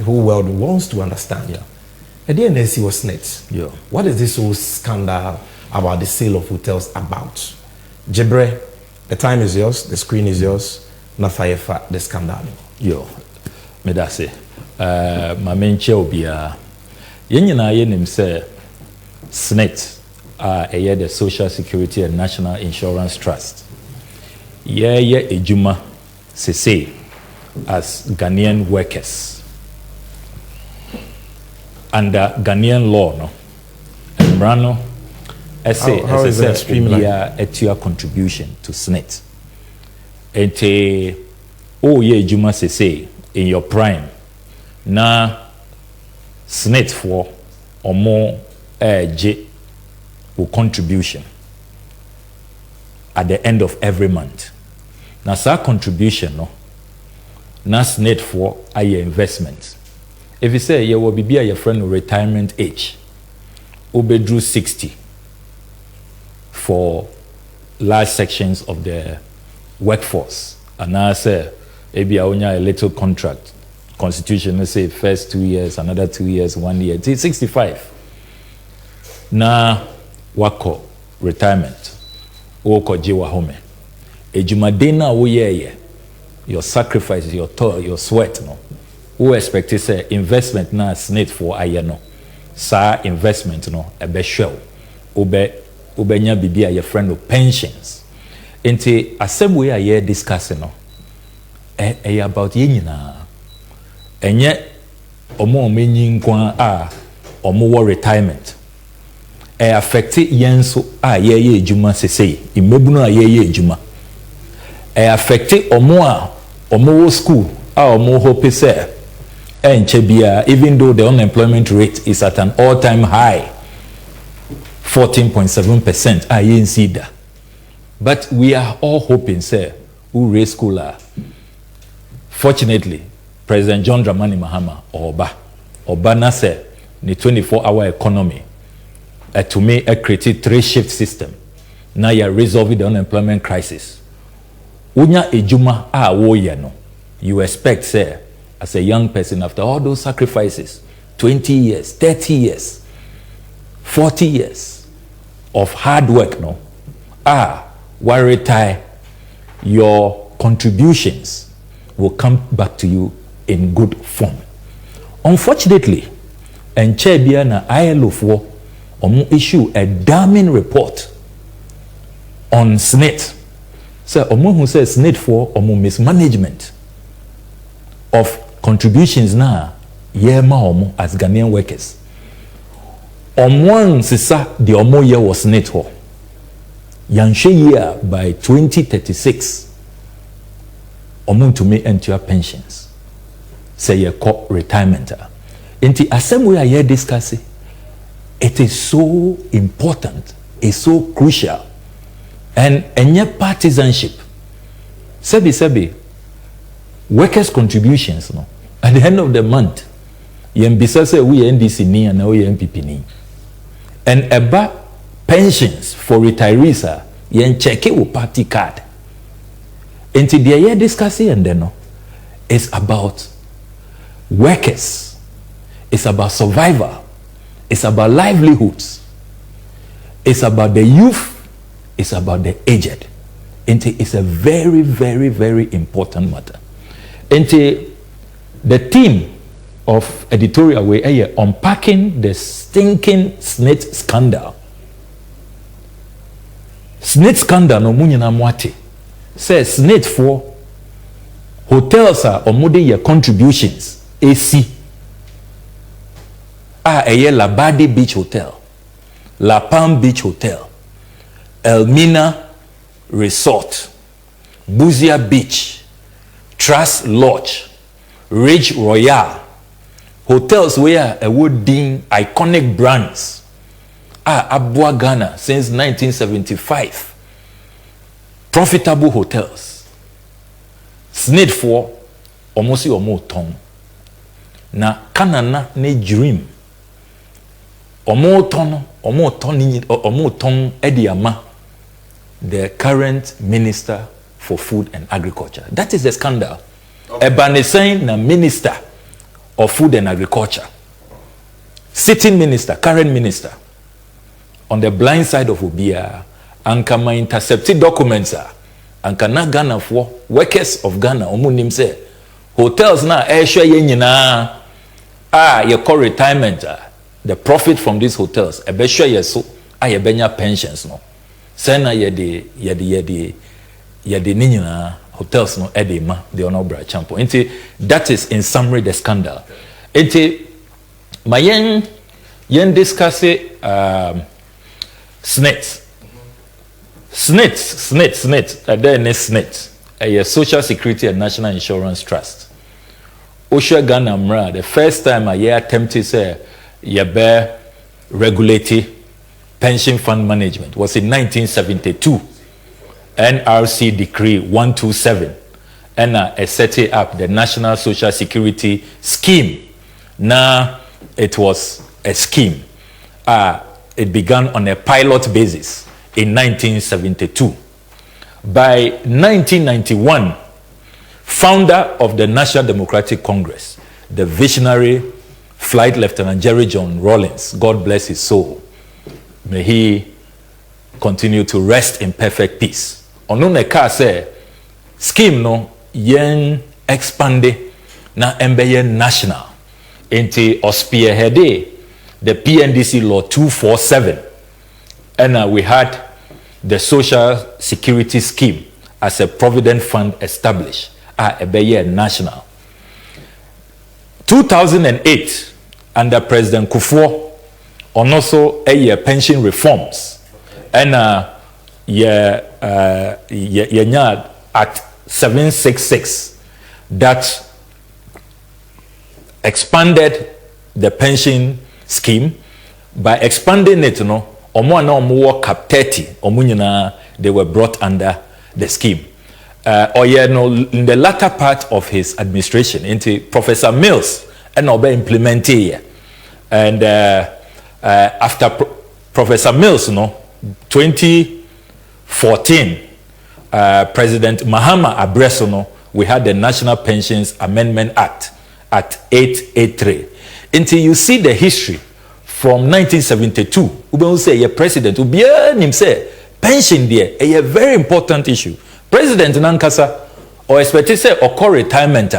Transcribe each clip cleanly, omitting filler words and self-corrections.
whole world wants to understand. Yeah. The NDC was SSNIT. Yeah. What is this whole scandal about the sale of hotels about? Jebre, the time is yours, the screen is yours. Nafayefa, the scandal. Yo, me da se. Ma menche obia. Yenyina yenim se SSNIT, the Social Security and National Insurance Trust. Ye ejuma se as Ghanaian workers under Ghanaian law, no. Embrano, how is that streamlined? A contribution to SSNIT. Ente ye ejuma se in your prime na SSNIT for or more contribution at the end of every month. Now, sa contribution, no, na SSNIT for a investment. If you say you will be your friend of retirement age, ube drew 60 for large sections of the workforce, and now say maybe a little contract. Constitution, let's say first 2 years, another 2 years, 1 year, till 65. Na wako retirement, wako jiwa home. Ejumadena wo your sacrifice, your toil, your sweat, no. Who expect to say investment na SSNIT for ayeno. Sa investment no ebe shell. Ube nya bibi a your friend of pensions. Enti asem we aye discussing no. About ye nyina. Enye omo menyi nkwa omo wo retirement affect yenso ye ejuma sesei imebunu ye ejuma affect omo wo school omo hope say enche bia, even though the unemployment rate is at an all-time high 14.7% ye insida, but we are all hoping say who raise school fortunately President John Dramani Mahama Oba na say the 24-hour economy to me a created 3-shift system. Now you resolving the unemployment crisis. Unya ejuma wo ye no. You expect say as a young person after all those sacrifices, 20 years, 30 years, 40 years of hard work no. While retire, your contributions will come back to you in good form. Unfortunately, Enchebia na ILO for issue a damning report on SSNIT. So who says SSNIT for mismanagement of contributions na ma as Ghanaian workers. One sisa the year was SSNIT for. Yanshe year by 2036 to me enter pensions. Say your co retirement. Inti assembly I hear discussing. It is so important, it's so crucial, and yet partisanship. Sebi workers' contributions. No, at the end of the month, yembisa say we NDC ni and we MPP ni, and about pensions for retirees yen check it with party card. Inti the year discussing and then no, it's about workers, it's about survival, it's about livelihoods, it's about the youth, it's about the aged. It's a very, very, very important matter. The theme of editorial way unpacking the stinking SSNIT scandal. SSNIT scandal no munyina mwate says SSNIT for hotels are your contributions. AC Labadi Beach Hotel, La Palm Beach Hotel, Elmina Resort, Buzia Beach, Trust Lodge, Ridge Royale, hotels where a wooding iconic brands Abua Ghana since 1975. Profitable hotels. SSNIT for almost ton. Na kanana ne dream omoton ediama the current minister for food and agriculture. That is the scandal. Ebane saying na minister of Food and Agriculture, sitting minister, current minister, on the blind side of Obia, and can intercepted documents, and can not Ghana for workers of Ghana, omunim say, hotels na air yenina, you call retirement, the profit from these hotels, a besha yeso, ye benya pensions no. Sena yedi ninyina hotels no edema, the honorable Acheampong. Enti, that is in summary the scandal. Enti, my yen discuss it, SSNIT. SSNIT, then SSNIT, a Social Security and National Insurance Trust. Osha Ghana Mra, the first time I attempted to say, bear regulatory pension fund management was in 1972. NRC Decree 127, and set up the National Social Security Scheme. Now, it was a scheme. It began on a pilot basis in 1972. By 1991, founder of the National Democratic Congress, the visionary Flight Lieutenant Jerry John Rawlings, God bless his soul, may he continue to rest in perfect peace. Ono ne ka say scheme no yen expande na embeye national into spearhead the PNDC law 247, and we had the social security scheme as a provident fund established embeye national. 2008 under President Kufuor on also a pension reforms, and at 766 that expanded the pension scheme. By expanding it, cap 30 they were brought under the scheme. In the latter part of his administration, into Professor Mills and implemented here. And after Professor Mills, 2014, President Mahama Abresono, we had the National Pensions Amendment Act at 883. Until you see the history from 1972, we will say your president will be say pension there a very important issue. President Nankasa or expect say or retirement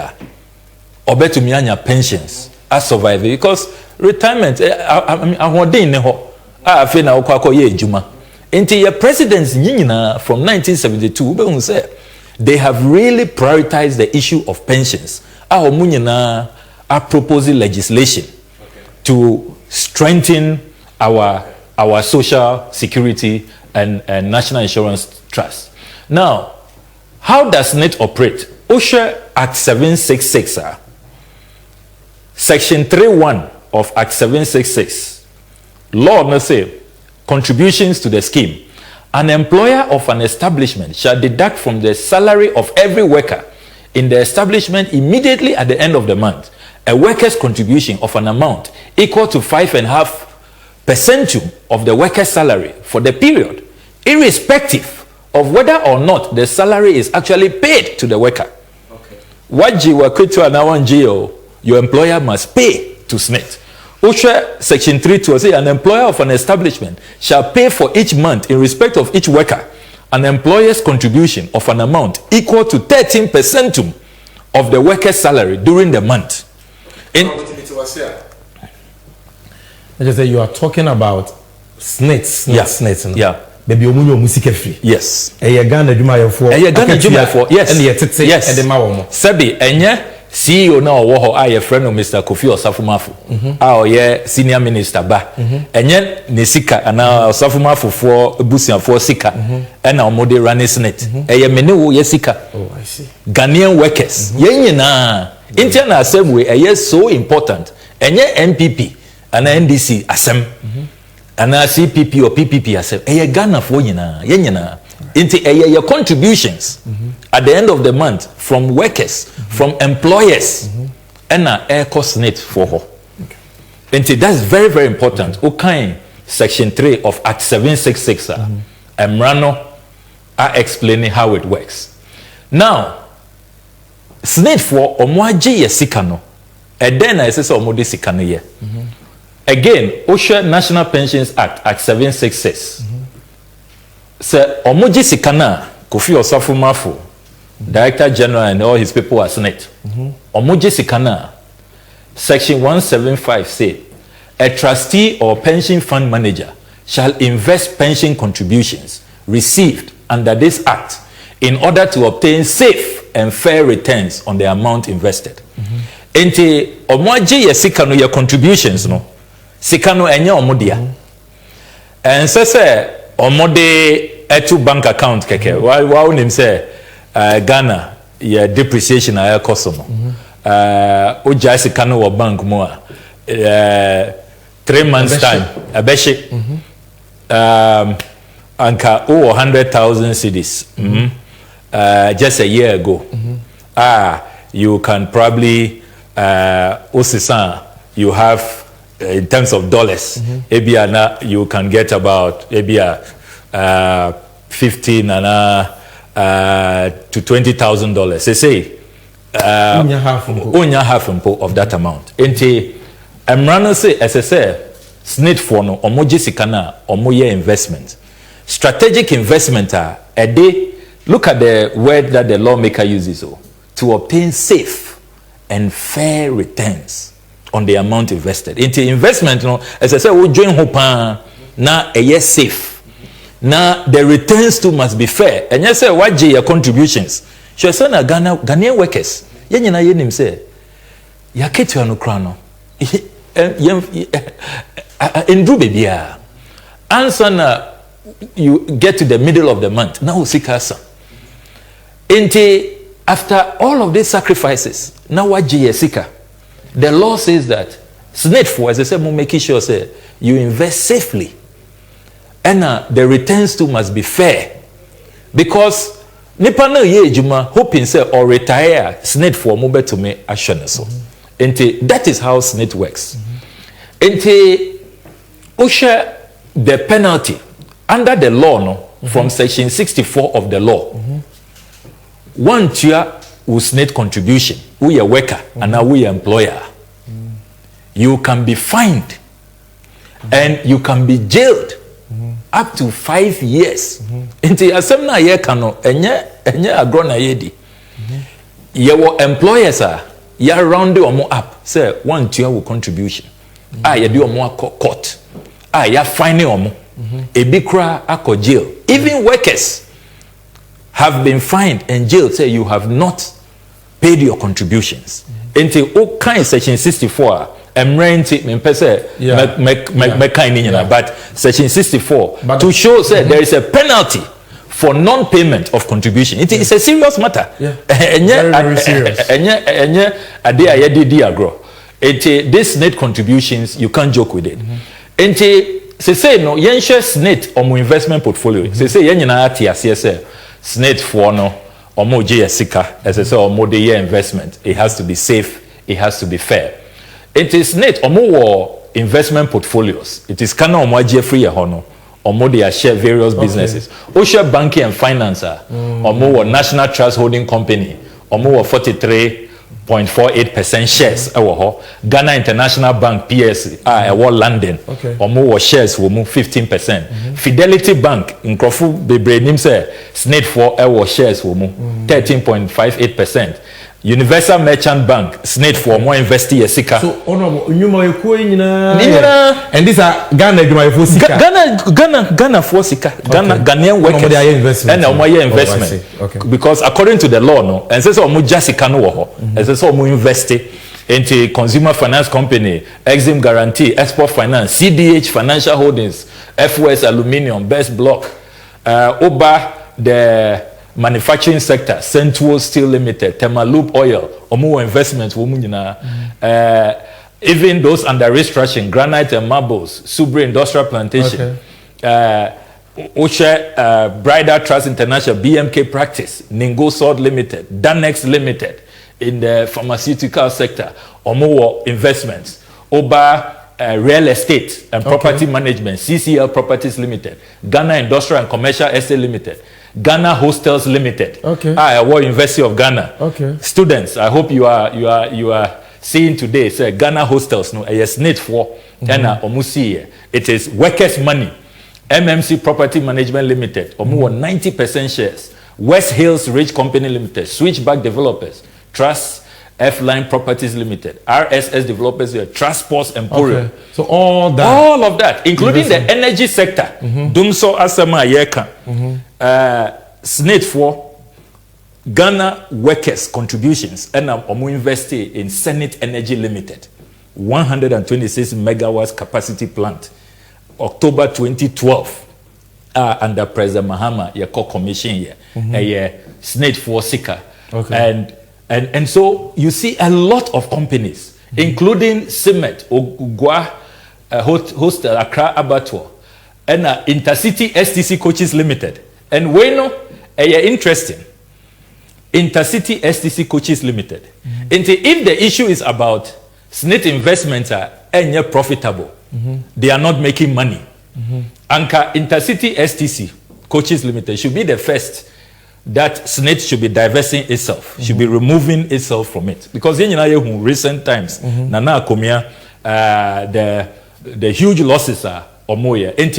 or better mianya pensions as survive because retirement I feel now juma. Until your presidents from 1972, they have really prioritized the issue of pensions. Are proposing legislation to strengthen our social security and national insurance trust. Now, how does NIT operate? OSHA Act 766, Section 3.1 of Act 766. Law no say contributions to the scheme. An employer of an establishment shall deduct from the salary of every worker in the establishment immediately at the end of the month a worker's contribution of an amount equal to 5.5% of the worker's salary for the period, irrespective of whether or not the salary is actually paid to the worker. Okay. What your employer must pay to SSNIT. OSHA Section 3 will say an employer of an establishment shall pay for each month in respect of each worker an employer's contribution of an amount equal to 13% of the worker's salary during the month. I just say you are talking about SSNIT. Yeah. Baby omunyo musike free. Yes. Ghana Jumayefo. Yes. And yes. And the mawomo. Sebi enye CEO na owo aye friend of Mr. Kofi Osafumafu. Oye senior minister ba. Enye ne sika ana Osafumafu for busianfo sika. Na omode running SSNIT. Eye mene wo ye sika. Oh, I see. Ghanaian workers. Ye nyina Intian assembly is so important. Enye MPP and NDC asem. And CPP or PPP asem. Eye Ghana for nyina. Ye nyina. Inti your contributions at the end of the month from workers, from employers, and air cost SSNIT for her. Inti that's very, very important. Okay, Section 3 of Act 766. Emrano are explaining how it works. Now, SSNIT for omwaji yesikano And then I say so omo de sika no ye. Again, Osha National Pensions Act 766. So omo ji sika na Kofi Osafo Director General and all his people are SSNIT. Omo ji sika na Section 175 say a trustee or pension fund manager shall invest pension contributions received under this act in order to obtain safe and fair returns on the amount invested. Enti omoje ye sika no your contributions no sika no enye omodia. And say omode etu bank account keke wa unim say Ghana ye depreciation aya kosomo. Oja sika no wo bank mo a 3 months time abeshi anka 100,000 cedis just a year ago. You can probably you have in terms of dollars ebia you can get about ebia 15 to $20,000. They say only half of that amount. Enti Emrano say SSA SSNIT for no omoji sikana omoye investment. Strategic investment a day. Look at the word that the lawmaker uses to obtain safe and fair returns on the amount invested. Into investment, you know, as I said, we join hopa na a year safe. Now the returns too must be fair. And yes, sir, what your contributions? She said, Ghanaian workers. Yenina yenim say, yaketu anukrano. Indru bebia. Answer na you get to the middle of the month. Now sikasa. After all of these sacrifices, now what sika? The law says that SSNIT for, as I said, making sure say you invest safely, and the returns too must be fair, because nipa na ye juma hoping say or retire SSNIT for mobile to me action so. That is how SSNIT works. Osha the penalty under the law no from section 64 of the law. One tier will SSNIT contribution. We are worker and now we are employer. You can be fined and you can be jailed up to 5 years. Into asemna ye kano enye agrona yedi. Your employers are ya round omo up say one tier will contribution. Ya do omo court. Ya fine omo. Ebi kra ako jail. Even workers have been fined and jailed, say you have not paid your contributions. Until all kinds section 64, I'm renting me say but section 64 but to show say there is a penalty for non-payment of contribution. It is a serious matter. Very serious. This net contributions, you can't joke with it. Say no, yen share SSNIT or investment portfolio. Say yen na say SSNIT for no omo je sika as I say omo de year investment. It has to be safe, it has to be fair. It is SSNIT omo investment portfolios. It is kana omo je free hono omo de share various businesses. O share banking and finance omo National Trust Holding Company omo 43.48% shares Ghana International Bank PSC London omo shares wo 15%. Fidelity Bank Nkrofu bebre nim say SSNIT for shares wo 13.58%. Universal Merchant Bank SSNIT for more investing yesika. So honorable nyuma yeko nyina and these are Ghana for sika. Ghana for sika. Ghanaian workers and investment. Because according to the law no and say so omo jasika no wo ho. And say so omo invest into Consumer Finance Company, Exim Guarantee, Export Finance, CDH Financial Holdings, FOS Aluminium, Best Block, Oba the manufacturing sector, Central Steel Limited, Temaloop Oil, Omo Investments, even those under restructuring, Granite and Marbles, Subre Industrial Plantation, Osha Bridal Trust International, BMK Practice, Ningo Sword Limited, Danex Limited, in the pharmaceutical sector, Omo Investments, Oba Real Estate and Property Management, CCL Properties Limited, Ghana Industrial and Commercial Estate Limited, Ghana Hostels Limited. Award University of Ghana. Students, I hope you are seeing today say Ghana hostels no SSNIT for Ghana omusi it is workers money. MMC Property Management Limited omu 90% shares. West Hills Ridge Company Limited, Switchback Developers, Trust F-Line Properties Limited, RSS Developers, Trust Sports Emporium. Okay. So all of that, including the energy sector. Dumso Asama Yeka. SSNIT for Ghana workers contributions and omu invested in Senate Energy Limited, 126 megawatts capacity plant, October 2012. Under President Mahama, your commission here, SSNIT for Sika, and so you see a lot of companies, including Simet, Ogugwa, Hostel, Accra Abattoir, and Intercity STC Coaches Limited, and Weno, interesting, Intercity STC Coaches Limited. And if the issue is about SSNIT investments are profitable, they are not making money. Anka Intercity STC Coaches Limited should be the first that SSNIT should be divesting itself, should be removing itself from it. Because in recent times, Nana Akomia, the huge losses are omoya. And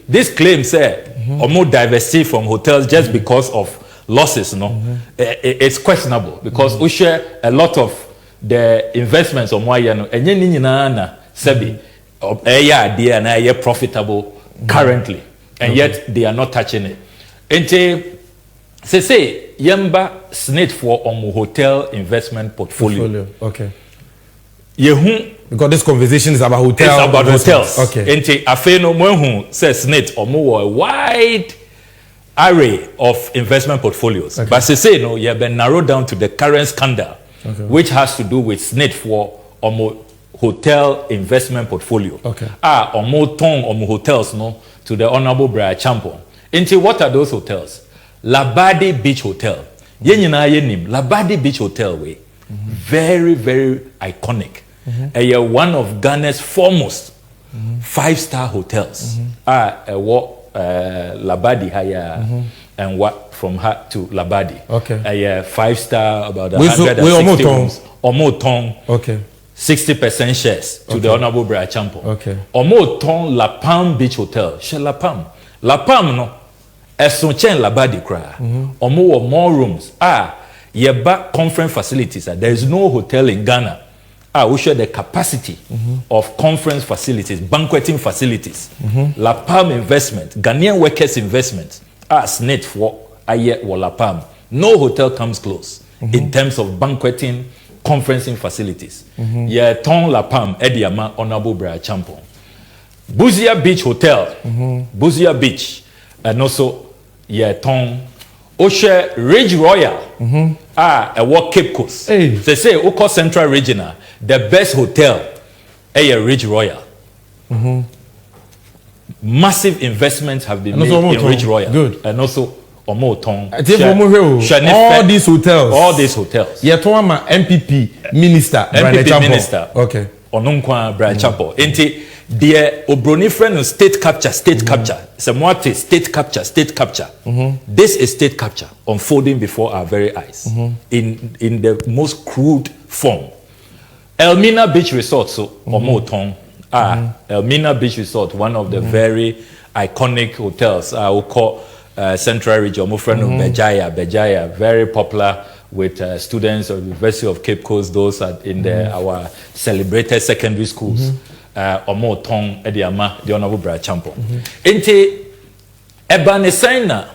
this claim say omo divesting from hotels just because of losses, no, it's questionable because we share a lot of the investments omoya no. And yen na sebi they profitable currently, and yet they are not touching it. And say yemba SSNIT for hotel investment portfolio. Okay. Because this conversation is about hotels. It's about hotels. Okay. And afeno mwenhu says SSNIT a wide array of investment portfolios. Okay. But say no, you have been narrowed down to the current scandal, which has to do with SSNIT for hotel investment portfolio. Okay. Omo hotels no to the Honorable Bryan Acheampong. Into what are those hotels? Labadi Beach Hotel. Yenyina yenim Labadi Beach Hotel way. Very, very iconic. One of Ghana's foremost 5-star hotels. Labadi haya and what from her to Labadi. Okay. 5-star about 160 rooms. Omotong. Okay. 60% shares to the Honorable Bryan Acheampong. Okay. Omotong La Palm Beach Hotel. She La Palm. La Palm no. Esonchen Labadi cry. Omo more rooms. Yeba conference facilities. There is no hotel in Ghana. We share the capacity of conference facilities, banqueting facilities. La Palm investment, Ghanaian workers investment. SSNIT for Ayet or La Palm. No hotel comes close in terms of banqueting, conferencing facilities. Ton La Palm, Ediama, Honorable Bryan Acheampong. Buzia Beach Hotel, Buzia Beach, and also Ton Oshe Ridge Royal, a walk Cape Coast. They say Oko Central Regional, the best hotel, Ridge Royal. Massive investments have been made in Ridge Royal. Good. And also Omotong. All these hotels. All these hotels. Yetoma MPP Minister. MPP Minister. Okay. Onunkwa Bryan Acheampong. Enti the Obroni friend state capture. Samwate state capture. This is state capture unfolding before our very eyes in the most crude form. Elmina Beach Resort, so Omotong. Elmina Beach Resort, one of the very iconic hotels. I will call Central Region. My friend Bejaya, very popular with students of the University of Cape Coast. Those are in our celebrated secondary schools. Omotong Ediama, the Honorable Bryan Acheampong. Ente Ebanesaina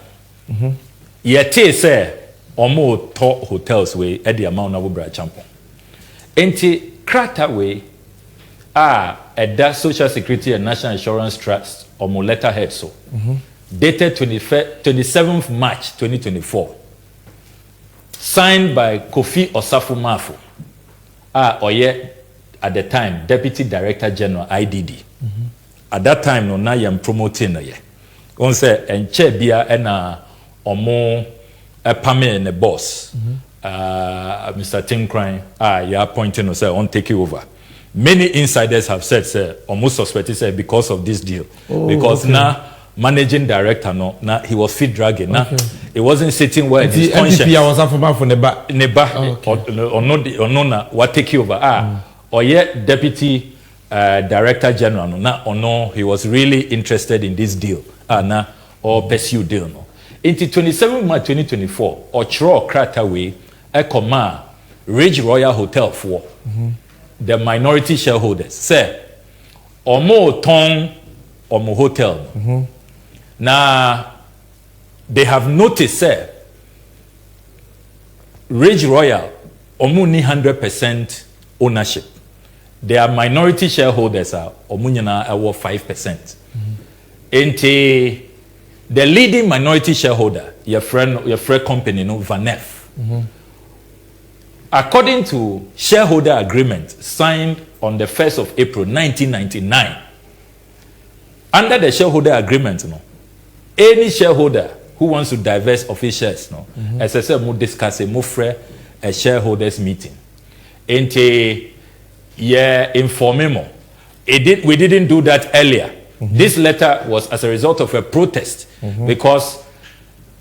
yete se Omoto hotels we Ediama Honorable Bryan Acheampong. Ente Krata we Eda Social Security and National Insurance Trust Omo letterhead so dated 27th March 2024. Signed by Kofi Osafo-Maafo. Oye at the time Deputy Director General IDD. At that time no na yam promoting no ye. On say enche bia ena omo epame ne boss. Mr. Tinkrine you appointing no say on take you over. Many insiders have said say almost suspected say because of this deal. Because now managing director no na he was feed dragging now it wasn't sitting well in his conscience. NDC was from Neba. Or no, what take over? Or yet deputy director general, no, he was really interested in this deal, or pursue deal, no. Into 27 March 2024, or Chro Krataway, Ekoma, Ridge Royal Hotel for the minority shareholders. Say, Omo Tong Omo Hotel. Now, they have noticed, say, Ridge Royal, Omo ni 100% ownership. Their minority shareholders are Omunyana are 5%. Into the leading minority shareholder, your friend company, no, Vanef. According to shareholder agreement signed on the 1st of April 1999, under the shareholder agreement, no, any shareholder who wants to divest of his shares, no, as I said, we discuss a shareholders meeting. And informing more. We didn't do that earlier. This letter was as a result of a protest because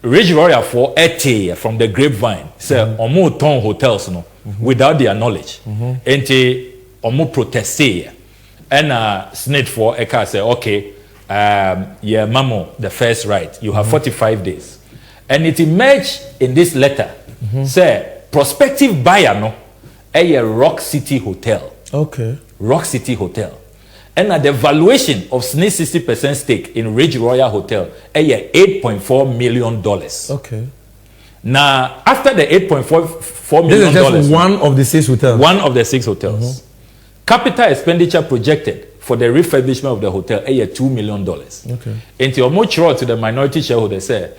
Ridge Royal for ETA from the grapevine said Omo ton hotels no without their knowledge. And Omo protest and SSNIT for Eka say okay, yeah, Mamo, the first right. You have 45 days. And it emerged in this letter say prospective buyer no a Rock City Hotel. Okay. Rock City Hotel. And at the valuation of SSNIT 60% stake in Ridge Royal Hotel, $8.4 million. Okay. Now, after the $8.4 million, this is just one of the 6 hotels. One of the 6 hotels. Capital expenditure projected for the refurbishment of the hotel, $2 million. Okay. And to much to the minority shareholder say,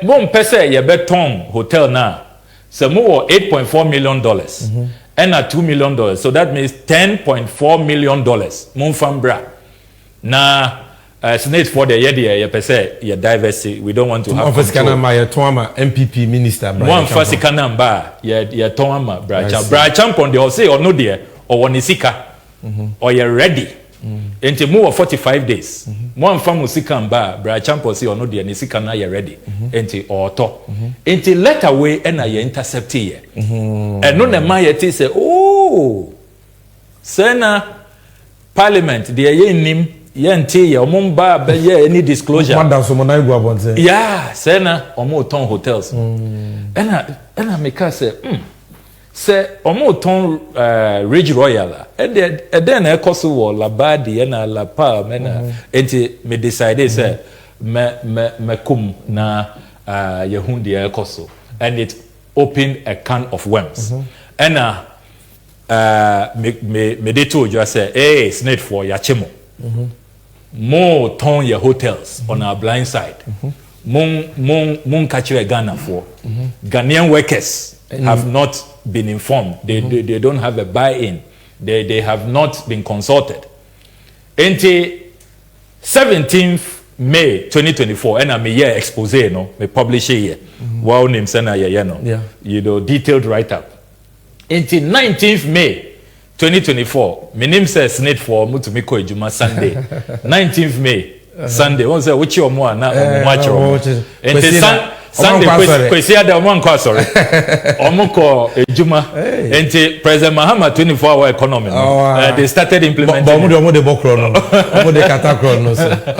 mon pese ye beton hotel na, say more $8.4 million. And at $2 million. So that means $10.4 million. Munfambra. Na SSNIT for the year pese ye diversity. We don't want to have control. MPP minister. One first kanamba ye toama Acheampong they all say or no dear or wanisika or you're ready. Into more 45 days. One farm musika mba Acheampong say or no dear nisika na you're ready. Into or to. Into let away and I intercept here. And no na my say, oh, Sena Parliament, the nim yenti ya mumba be any disclosure. Yeah, Sena omo ton hotels. And I make us say omo ton Ridge Royal. And then I koso wo labadi na la palm and me decide say me kum na yehundi e koso. And it opened a can of worms. And me de told you I say, hey, SSNIT for Yachemo. More ton your hotels on our blind side. Mon catch a Ghana for. Ghanaian workers have not been informed. They don't have a buy-in. They have not been consulted. Until 17th May 2024, and I'm a year expose, no, me publish a year. Wow, name sena ye no. Yeah. You know, detailed write-up. Until 19th May 2024, my name says SSNIT for Mutumiko Ejuma Sunday. 19th May, Sunday. One say which your more na watch or Sunday kwesi ada one kwa sorry. Omuko Ejuma. Until President Mahama 24-hour economy. They started implementing.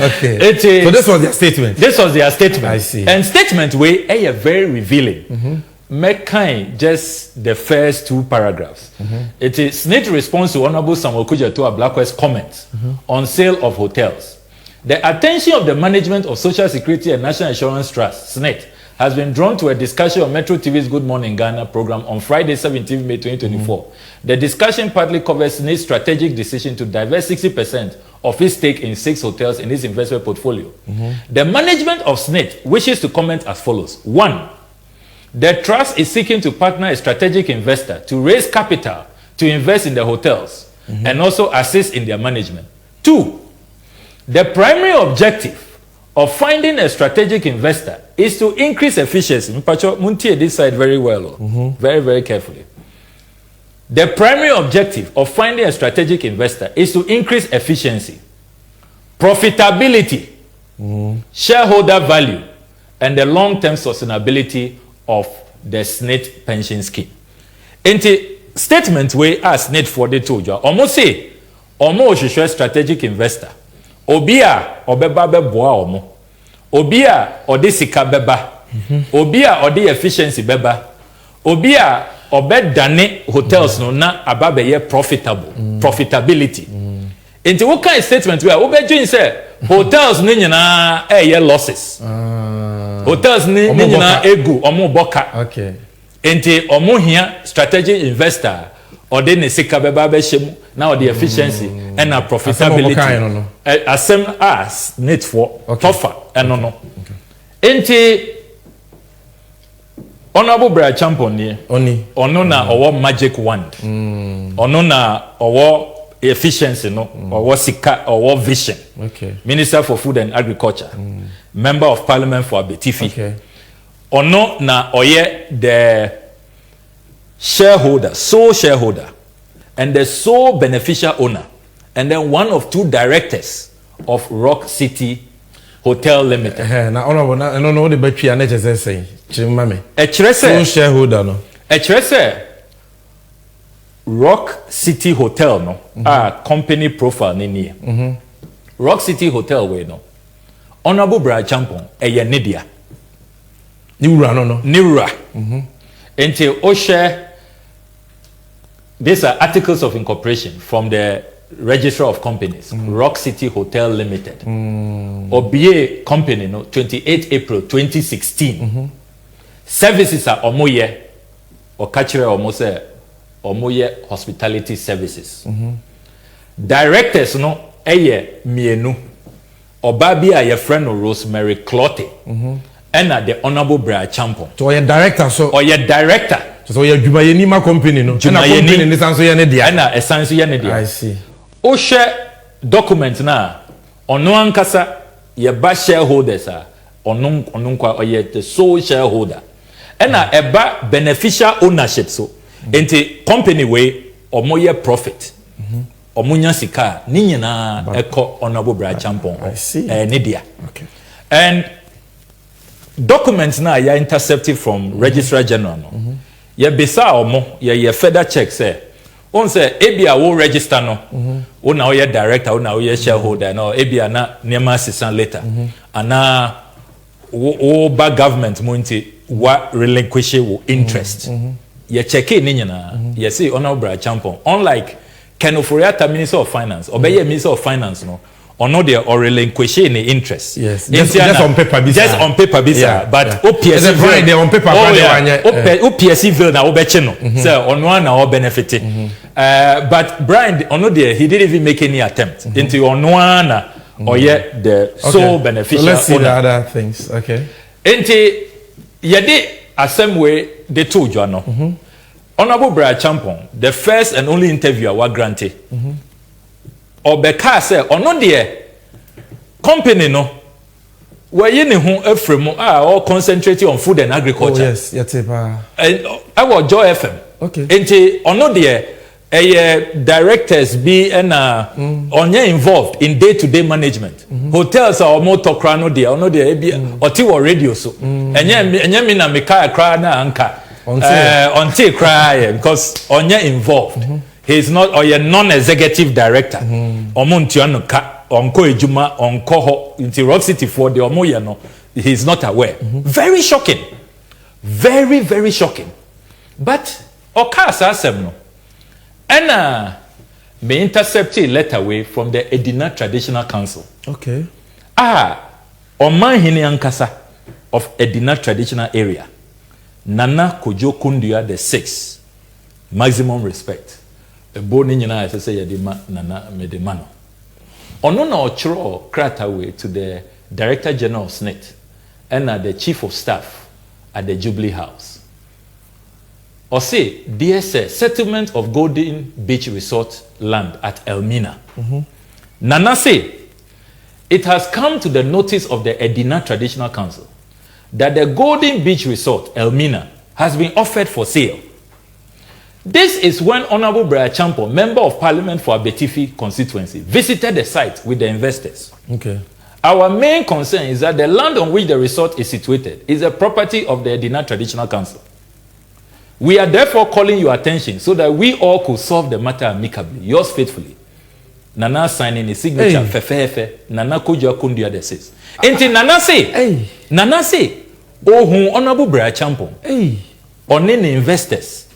Okay. So this was their statement. This was their statement. I see. And statement way a very revealing. Make kind just the first 2 paragraphs. It is SSNIT response to Honorable Okudzeto Ablakwa's comments on sale of hotels. The attention of the management of Social Security and National Insurance Trust, SSNIT, has been drawn to a discussion on Metro TV's Good Morning Ghana program on Friday, 17 May 2024. The discussion partly covers SSNIT's strategic decision to divest 60% of its stake in 6 hotels in its investment portfolio. The management of SSNIT wishes to comment as follows. 1. The trust is seeking to partner a strategic investor to raise capital to invest in the hotels and also assist in their management. 2. The primary objective of finding a strategic investor is to increase efficiency. Muntie this side very well, very, very carefully. The primary objective of finding a strategic investor is to increase efficiency, profitability, shareholder value, and the long-term sustainability of the SSNIT pension scheme. Enti statement we as SSNIT for the told you, almost say, almost a strategic investor. Obia obeba beboa omo. Obia ode sika beba. Obia ode efficiency beba. Obia obed dane hotels no na ababeye profitability. Enti what kind of statement we are obedwin say hotels ni nyina losses. Hotels ni nyina egu omo boka. Okay. Enti omo hia strategic investor ode ne sika beba be shemu na ode efficiency and a profitability. Asem as net for tougher and no. Enti Honorable Bryan Acheampong ni ono na owo magic wand. Ono na owo efficiency no owo sika owo vision. Okay. Minister for Food and Agriculture. Member of Parliament for Abetifi. Okay. Ono na oye the shareholder, sole shareholder and the sole beneficial owner. And then one of 2 directors of Rock City Hotel Limited. Na honorable na no the battery and say chimame. Sole shareholder no. Rock City Hotel no company profile ni Rock City Hotel we no. Honorable Bryan Acheampong eye nedia. Niwura no. Niwura. Enti o share these are articles of incorporation from the Register of Companies, Rock City Hotel Limited. Obie company no 28 April 2016. Services are omoye or catchere omose omoye hospitality services. Directors no eye mienu. Obabi a your friend Rosemary Clotte. And the Honorable Bryan Acheampong. So your director so or your director. So your Jumayeni company no. Jumayeni ni sanso ye ne dia. Na esanso ye ne dia. I see. O share document na ono ankasa ye ba shareholders a ono kwa oye the sole shareholder. Na eba beneficial ownership so. Enti company we omoye profit. Omunya sika ni nyina eko Honorable Bryan Acheampong. I see. Ne dia. Okay. And documents na ya intercepted from Registrar General no. Ye bisa omo ye further check say on say ebia wo register no wo na wo director wo na wo shareholder no ebia na niema assistant later ana wo ba government mo nti wa relinquish wo interest ye check ni nyina ye say Honorable Bryan Acheampong unlike Kenoforiata Minister of Finance obeye Minister of Finance no or they or relinquish any interest. Yes, just on paper, just on paper, but OPSC Friday on paper. OPSC will now obechino. So on one or benefiting. But Bryan, on there, he didn't even make any attempt into on one or yet the sole beneficial. So let's see the other things. Okay. Into yede same way they told you no. Honorable Bryan Acheampong, the first and only interviewer was granted. Obeka say ono de company no where ye ne ho afremu all concentrating on food and agriculture. Oh yes, yatepa. I was Joy FM. Okay. Enti ono de directors be na onye involved in day-to-day management. Hotels are more tokra no de ono de be oti wo radio so. Enye me na meka kra na anka. Until cry because onye involved. He is not or a non-executive director. Omontiano ka onko ejuma onko ho into Rock City for the omoya no. He is not aware. Very shocking. Very, very shocking. But okasa asem no. And me intercepted letter way from the Edina Traditional Council. Okay. Oman hini ankasa of Edina Traditional Area. Nana Kojo Kundia the 6th. Maximum respect. Boni nyina say yedima nana medemano ono na ochro kratawe to the Director General of SSNIT and the Chief of Staff at the Jubilee House. Or say DSS settlement of Golden Beach Resort land at Elmina. Nana say it has come to the notice of the Edina Traditional Council that the Golden Beach Resort Elmina has been offered for sale. This is when Honorable Bryan Acheampong, Member of Parliament for Abetifi constituency, visited the site with the investors. Okay. Our main concern is that the land on which the resort is situated is a property of the Edina Traditional Council. We are therefore calling your attention so that we all could solve the matter amicably. Yours faithfully, Nana signing a signature. Fefefe. Nana Kojo Kundia de says. Enti Nana say, oh, who honorable Bryan Acheampong, on any investors,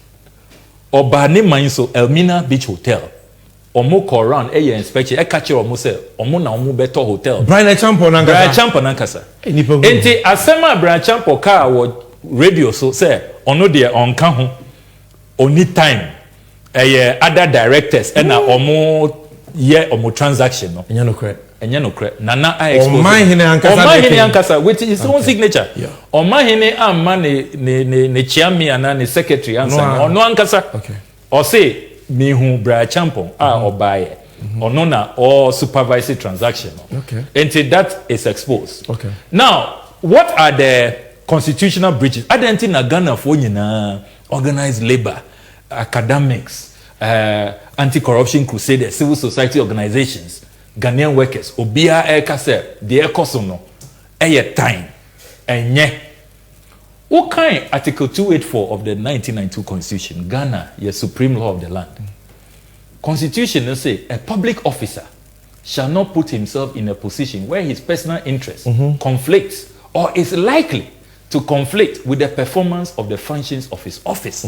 or Barney Mainso Elmina Beach Hotel. Omo Koran inspection catch omo say omo na omo better hotel Bryan Acheampong nankasa enti asema Bryan Acheampong ka wo radio so say ono de onka ho oni time other directors na omo ye omo transaction no enye no kre nana I expose oman hene ankasa with his own signature oman hene amma ne chairman ana ne secretary ansa ono ankasa or say Mihu Bryan Acheampong or buy or nona or supervisory transaction. Until that is exposed. Now, what are the constitutional breaches? I don't think Ghana for organized labor, academics, anti-corruption crusaders, civil society organizations, Ghanaian workers, Obia Ekase, the Ekosono, time, and ye. What kind Article 284 of the 1992 Constitution, Ghana, your supreme law of the land. Constitution will say a public officer shall not put himself in a position where his personal interest conflicts or is likely to conflict with the performance of the functions of his office.